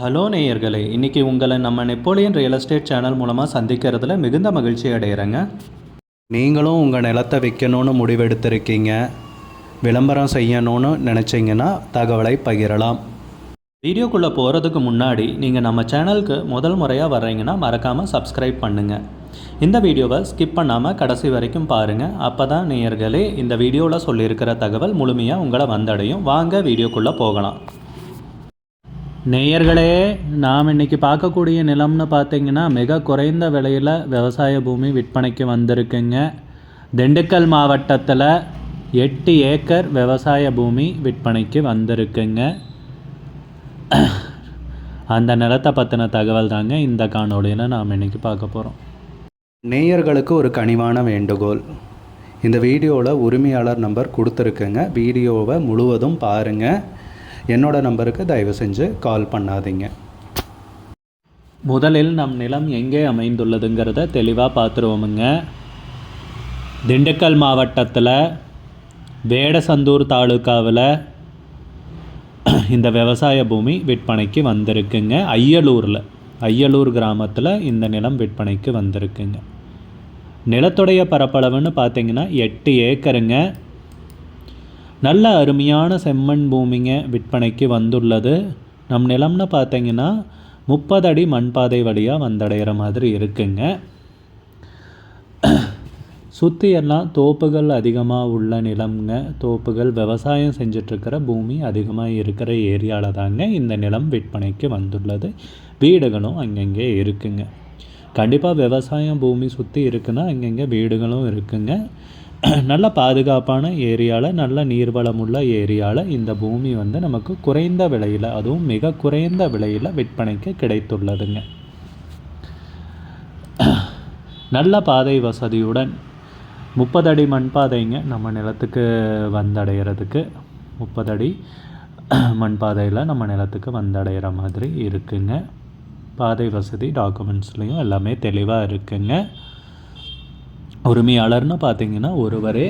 Hello நேயர்களே, இன்றைக்கி உங்களை நம்ம நெப்போலியன் ரியல் எஸ்டேட் சேனல் மூலமாக சந்திக்கிறதுல மிகுந்த மகிழ்ச்சி அடைகிறேங்க. நீங்களும் உங்கள் நிலத்தை விற்கணும்னு முடிவெடுத்திருக்கீங்க, விளம்பரம் செய்யணும்னு நினச்சிங்கன்னா தகவலை பகிரலாம். வீடியோக்குள்ளே போகிறதுக்கு முன்னாடி நீங்கள் நம்ம சேனலுக்கு முதல் முறையாக வர்றீங்கன்னா மறக்காமல் சப்ஸ்கிரைப் பண்ணுங்கள். இந்த வீடியோவை ஸ்கிப் பண்ணாமல் கடைசி வரைக்கும் பாருங்கள். அப்போ தான் நேயர்களே இந்த வீடியோவில் சொல்லியிருக்கிற தகவல் முழுமையாக உங்களை வந்தடையும். வாங்க வீடியோக்குள்ளே போகலாம். நேயர்களே, நாம் இன்றைக்கி பார்க்கக்கூடிய நிலம்னு பார்த்திங்கன்னா மிக குறைந்த விலையில் விவசாய பூமி விற்பனைக்கு வந்திருக்குங்க. திண்டுக்கல் மாவட்டத்தில் 8 ஏக்கர் விவசாய பூமி விற்பனைக்கு வந்திருக்குங்க. அந்த நிலத்தை பற்றின தகவல் தாங்க இந்த காணொலியில் நாம் இன்றைக்கி பார்க்க போகிறோம். நேயர்களுக்கு ஒரு கனிவான வேண்டுகோள், இந்த வீடியோவில் உரிமையாளர் நம்பர் கொடுத்துருக்குங்க. வீடியோவை முழுவதும் பாருங்கள். என்னோடய நம்பருக்கு தயவு செஞ்சு கால் பண்ணாதீங்க. முதலில் நம் நிலம் எங்கே அமைந்துள்ளதுங்கிறத தெளிவாக பார்த்துருவோமுங்க. திண்டுக்கல் மாவட்டத்தில் வேடசந்தூர் தாலுக்காவில் இந்த விவசாய பூமி விற்பனைக்கு வந்திருக்குங்க. ஐயலூர் கிராமத்தில் இந்த நிலம் விற்பனைக்கு வந்திருக்குங்க. நிலத்துடைய பரப்பளவுன்னு பார்த்திங்கன்னா 8 ஏக்கருங்க. நல்ல அருமையான செம்மண் பூமிங்க விற்பனைக்கு வந்துள்ளது. நம் நிலம்னு பார்த்தீங்கன்னா 30 அடி மண்பாதை வழியாக வந்தடைகிற மாதிரி இருக்குங்க. சுற்றி எல்லாம் தோப்புகள் அதிகமாக உள்ள நிலம்ங்க. தோப்புகள் விவசாயம் செஞ்சிட்ருக்கிற பூமி அதிகமாக இருக்கிற ஏரியாவில் தாங்க இந்த நிலம் விற்பனைக்கு வந்துள்ளது. வீடுகளும் அங்கங்கே இருக்குங்க. கண்டிப்பாக விவசாயம் பூமி சுற்றி இருக்குன்னா அங்கங்கே வீடுகளும் இருக்குங்க. நல்ல பாதுகாப்பான ஏரியாவில், நல்ல நீர்வளமுள்ள ஏரியாவில் இந்த பூமி நமக்கு குறைந்த விலையில், அதுவும் மிக குறைந்த விலையில் விற்பனைக்கு கிடைத்துள்ளதுங்க. நல்ல பாதை வசதியுடன் 30 அடி மண்பாதைங்க நம்ம நிலத்துக்கு வந்தடைகிறதுக்கு. 30 அடி மண்பாதையில் நம்ம நிலத்துக்கு வந்தடைகிற மாதிரி இருக்குங்க. பாதை வசதி டாக்குமெண்ட்ஸ்லேயும் எல்லாமே தெளிவாக இருக்குங்க. உரிமையாளர்னு பார்த்திங்கன்னா ஒருவரே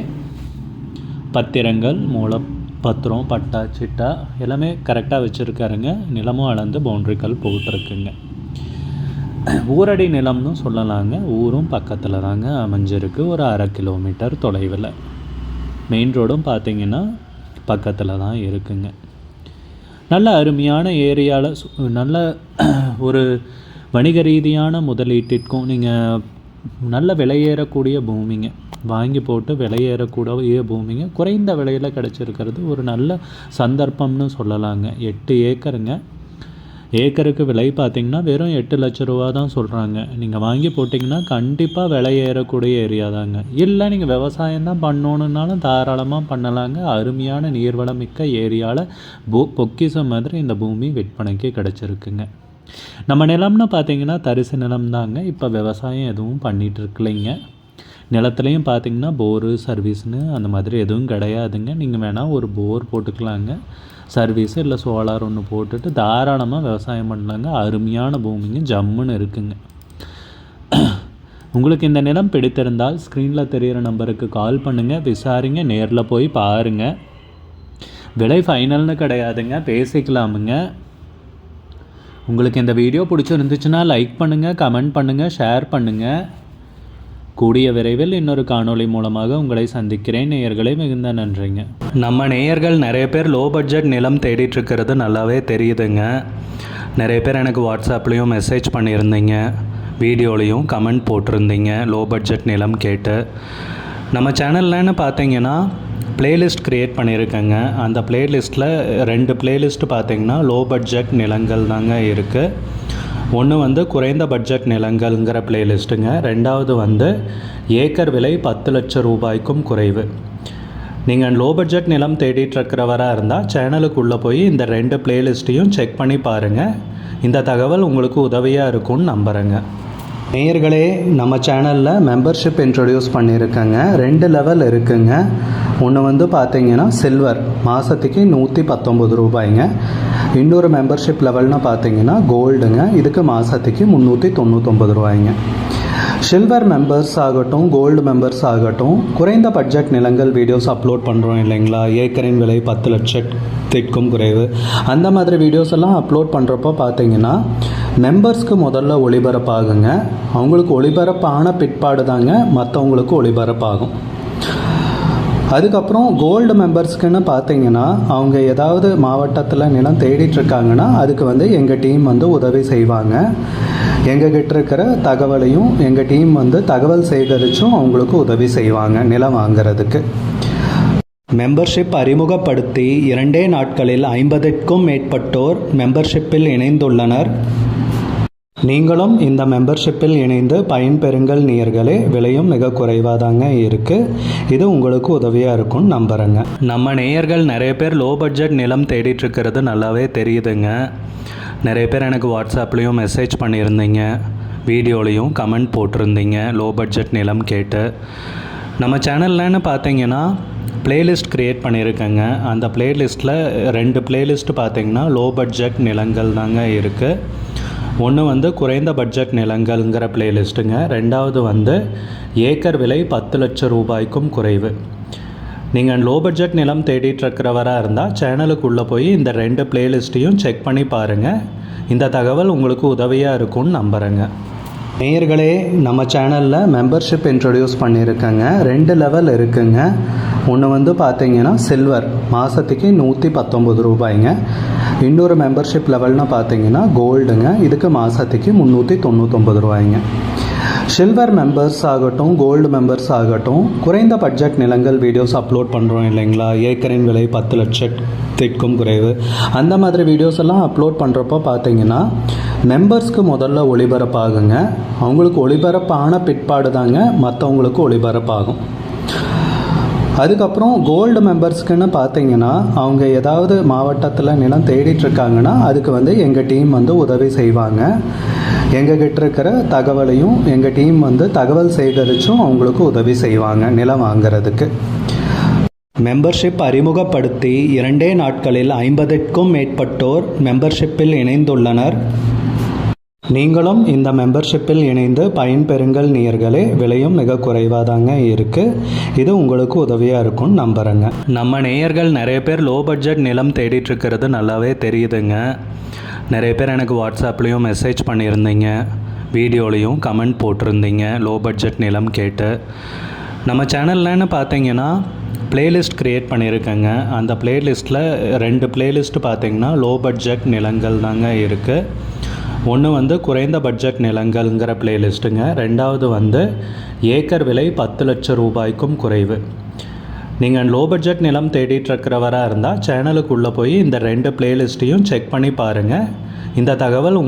பத்திரங்கள், மூலப்பத்திரம், பட்டா, சிட்டா எல்லாமே கரெக்டாக வச்சுருக்காருங்க. நிலமும் அளந்து பவுண்ட்ரிக்கல் போட்டிருக்குங்க. ஊரடி நிலம்னு சொல்லலாங்க. ஊரும் பக்கத்தில் தாங்க அமைஞ்சிருக்கு. ஒரு 1/2 கிலோமீட்டர் தொலைவில். மெயின் ரோடும் பார்த்திங்கன்னா பக்கத்தில் தான் இருக்குங்க. நல்ல அருமையான ஏரியாவில், நல்ல ஒரு வணிக ரீதியான முதலீட்டிற்கும் நீங்கள் நல்ல விலையேறக்கூடிய பூமிங்க, வாங்கி போட்டு விலையேறக்கூடிய பூமிங்க குறைந்த விலையில் கிடச்சிருக்கிறது ஒரு நல்ல சந்தர்ப்பம்னு சொல்லலாங்க. 8 ஏக்கருங்க. ஏக்கருக்கு விலை பார்த்திங்கன்னா வெறும் 8 லட்ச ரூபா தான் சொல்கிறாங்க. நீங்கள் வாங்கி போட்டிங்கன்னா கண்டிப்பாக விலையேறக்கூடிய ஏரியா தாங்க. இல்லை நீங்கள் விவசாயம் தான் பண்ணணுன்னாலும் தாராளமாக பண்ணலாங்க. அருமையான நீர்வளம் மிக்க ஏரியாவில் பொக்கிஷம் மாதிரி இந்த பூமி விற்பனைக்கு கிடச்சிருக்குங்க. நம்ம நிலம்னு பார்த்திங்கன்னா தரிசு நிலம் தாங்க. இப்போ விவசாயம் எதுவும் பண்ணிகிட்டு இருக்கலைங்க. நிலத்துலையும் பார்த்திங்கன்னா போரு சர்வீஸ்னு அந்த மாதிரி எதுவும் கிடையாதுங்க. நீங்கள் வேணால் ஒரு போர் போட்டுக்கலாங்க. சர்வீஸு இல்லை சோலார் ஒன்று போட்டுட்டு தாராளமாக விவசாயம் பண்ணலாங்க. அருமையான பூமிங்க, ஜம்முன்னு இருக்குங்க. உங்களுக்கு இந்த நிலம் பிடித்திருந்தால் ஸ்க்ரீனில் தெரிகிற நம்பருக்கு கால் பண்ணுங்கள், விசாரிங்க, நேரில் போய் பாருங்கள். விலை ஃபைனல்னு கிடையாதுங்க, பேசிக்கலாமுங்க. உங்களுக்கு இந்த வீடியோ பிடிச்சிருந்துச்சுன்னா லைக் பண்ணுங்கள், கமெண்ட் பண்ணுங்கள், ஷேர் பண்ணுங்கள். கூடிய விரைவில் இன்னொரு காணொளி மூலமாக உங்களை சந்திக்கிறேன். நேயர்களே, மிகுந்த நன்றிங்க. நம்ம நேயர்கள் நிறைய பேர் லோ பட்ஜெட் நிலம் தேடிட்டுருக்கிறது நல்லாவே தெரியுதுங்க. நிறைய பேர் எனக்கு வாட்ஸ்அப்லேயும் மெசேஜ் பண்ணியிருந்தீங்க, வீடியோலையும் கமெண்ட் போட்டிருந்தீங்க லோ பட்ஜெட் நிலம் கேட்டு. நம்ம சேனல்லன்னு பார்த்தீங்கன்னா ப்ளேலிஸ்ட் க்ரியேட் பண்ணியிருக்கேங்க. அந்த ப்ளேலிஸ்ட்டில் 2 ப்ளேலிஸ்ட்டு பார்த்திங்கன்னா லோ பட்ஜெட் நிலங்கள் தாங்க இருக்குது. ஒன்று குறைந்த பட்ஜெட் நிலங்கள்ங்கிற ப்ளேலிஸ்ட்டுங்க. 2வது ஏக்கர் விலை 10 லட்சம் ரூபாய்க்கும் குறைவு. நீங்கள் லோ பட்ஜெட் நிலம் தேடிட்டுருக்கிறவராக இருந்தால் சேனலுக்குள்ளே போய் இந்த 2 ப்ளேலிஸ்ட்டையும் செக் பண்ணி பாருங்கள். இந்த தகவல் உங்களுக்கு உதவியாக இருக்கும்னு நம்புகிறேங்க. நேயர்களே, நம்ம சேனலில் மெம்பர்ஷிப் இன்ட்ரடியூஸ் பண்ணியிருக்கேங்க. 2 லெவல் இருக்குங்க. ஒன்று பார்த்திங்கன்னா சில்வர், மாதத்துக்கு 119 ரூபாய்ங்க. இன்னொரு மெம்பர்ஷிப் லெவல்னு பார்த்திங்கன்னா கோல்டுங்க. இதுக்கு மாதத்துக்கு 399 ரூபாய்ங்க. சில்வர் மெம்பர்ஸ் ஆகட்டும், கோல்டு மெம்பர்ஸ் ஆகட்டும், குறைந்த பட்ஜெட் நிலங்கள் வீடியோஸ் அப்லோட் பண்ணுறோம் இல்லைங்களா, ஏக்கரின் விலை 10 லட்சத்திற்கும் குறைவு, அந்த மாதிரி வீடியோஸ் எல்லாம் அப்லோட் பண்ணுறப்போ பார்த்தீங்கன்னா மெம்பர்ஸ்க்கு முதல்ல ஒளிபரப்பாகுங்க. அவங்களுக்கு ஒளிபரப்பான பிற்பாடு தாங்க மற்றவங்களுக்கு ஒளிபரப்பாகும். அதுக்கப்புறம் கோல்டு மெம்பர்ஸ்க்குன்னு பார்த்தீங்கன்னா அவங்க ஏதாவது மாவட்டத்தில் நிலம் தேடிட்டுருக்காங்கன்னா அதுக்கு எங்கள் டீம் உதவி செய்வாங்க. எங்ககிட்ட இருக்கிற தகவலையும் எங்கள் டீம் தகவல் சேகரித்தும் அவங்களுக்கு உதவி செய்வாங்க நிலம் வாங்கிறதுக்கு. மெம்பர்ஷிப் அறிமுகப்படுத்தி 2 நாட்களில் 50க்கும் மேற்பட்டோர் மெம்பர்ஷிப்பில் இணைந்துள்ளனர். நீங்களும் இந்த மெம்பர்ஷிப்பில் இணைந்து பயன்பெறுங்கள் நேயர்களே. விலையும் மிக குறைவாக தாங்க இருக்குது. இது உங்களுக்கு உதவியாக இருக்கும்னு நம்புகிறேங்க. நம்ம நேயர்கள் நிறைய பேர் லோ பட்ஜெட் நிலம் தேடிட்டுருக்கிறது நல்லாவே தெரியுதுங்க. நிறைய பேர் எனக்கு வாட்ஸ்அப்லேயும் மெசேஜ் பண்ணியிருந்தீங்க, வீடியோலையும் கமெண்ட் போட்டிருந்தீங்க லோ பட்ஜெட் நிலம் கேட்டு. நம்ம சேனல்லன்னு பார்த்தீங்கன்னா பிளேலிஸ்ட் க்ரியேட் பண்ணியிருக்கேங்க. அந்த பிளேலிஸ்ட்டில் 2 பிளேலிஸ்ட்டு பார்த்தீங்கன்னா லோ பட்ஜெட் நிலங்கள் தாங்க இருக்குது. ஒன்று குறைந்த பட்ஜெட் நிலங்கள்ங்கிற பிளேலிஸ்ட்டுங்க. ரெண்டாவது ஏக்கர் விலை 10 லட்சம் ரூபாய்க்கும் குறைவு. நீங்கள் லோ பட்ஜெட் நிலம் தேடிட்டுருக்கிறவராக இருந்தால் சேனலுக்குள்ளே போய் இந்த 2 பிளேலிஸ்ட்டையும் செக் பண்ணி பாருங்கள். இந்த தகவல் உங்களுக்கு உதவியாக இருக்கும்னு நம்புகிறேங்க. நேயர்களே, நம்ம சேனலில் மெம்பர்ஷிப் இன்ட்ரடியூஸ் பண்ணியிருக்கேங்க. 2 லெவல் இருக்குங்க. ஒன்று பார்த்தீங்கன்னா சில்வர், மாதத்துக்கு 119 ரூபாய்ங்க. இன்னொரு மெம்பர்ஷிப் லெவல்னு பார்த்தீங்கன்னா கோல்டுங்க, இதுக்கு மாதத்துக்கு 399 ரூபாய்ங்க. சில்வர் மெம்பர்ஸ் ஆகட்டும், கோல்டு மெம்பர்ஸ் ஆகட்டும், குறைந்த பட்ஜெட் நிலங்கள் வீடியோஸ் அப்லோட் பண்ணுறோம் இல்லைங்களா, ஏக்கரின் விலை 10 லட்சத்திற்கும் குறைவு, அந்த மாதிரி வீடியோஸ் எல்லாம் அப்லோட் பண்ணுறப்போ பார்த்தீங்கன்னா மெம்பர்ஸ்க்கு முதல்ல ஒளிபரப்பாகுங்க. அவங்களுக்கு ஒளிபரப்பான பிற்பாடு தாங்க மற்றவங்களுக்கு ஒளிபரப்பாகும். அதுக்கப்புறம் கோல்டு மெம்பர்ஸ்க்குன்னு பார்த்தீங்கன்னா அவங்க ஏதாவது மாவட்டத்தில் நிலம் தேடிட்டுருக்காங்கன்னா அதுக்கு எங்கள் டீம் உதவி செய்வாங்க. எங்ககிட்ட இருக்கிற தகவலையும் எங்கள் டீம் தகவல் சேகரித்தும் அவங்களுக்கு உதவி செய்வாங்க நிலம் வாங்கிறதுக்கு. மெம்பர்ஷிப் அறிமுகப்படுத்தி 2 நாட்களில் 50க்கும் மேற்பட்டோர் மெம்பர்ஷிப்பில் இணைந்துள்ளனர். நீங்களும் இந்த மெம்பர்ஷிப்பில் இணைந்து பயன்பெறுங்கள் நேயர்களே. விலையும் மிக குறைவாக தாங்க இருக்குது. இது உங்களுக்கு உதவியாக இருக்கும்னு நம்புகிறேங்க. நம்ம நேயர்கள் நிறைய பேர் லோ பட்ஜெட் நிலம் தேடிட்டுருக்கிறது நல்லாவே தெரியுதுங்க. நிறைய பேர் எனக்கு வாட்ஸ்அப்லேயும் மெசேஜ் பண்ணியிருந்தீங்க, வீடியோலையும் கமெண்ட் போட்டிருந்தீங்க லோ பட்ஜெட் நிலம் கேட்டு. நம்ம சேனல்லன்னு பார்த்தீங்கன்னா பிளேலிஸ்ட் க்ரியேட் பண்ணியிருக்கேங்க. அந்த பிளேலிஸ்ட்டில் 2 பிளேலிஸ்ட்டு பார்த்தீங்கன்னா லோ பட்ஜெட் நிலங்கள் தாங்க இருக்குது. ஒன்று குறைந்த பட்ஜெட் நிலங்கள்ங்கிற பிளேலிஸ்ட்டுங்க. ரெண்டாவது ஏக்கர் விலை 10 லட்சம் ரூபாய்க்கும் குறைவு. நீங்கள் லோ பட்ஜெட் நிலம் தேடிட்டுருக்கிறவராக இருந்தால் சேனலுக்குள்ளே போய் இந்த 2 பிளேலிஸ்ட்டையும் செக் பண்ணி பாருங்கள். இந்த தகவல்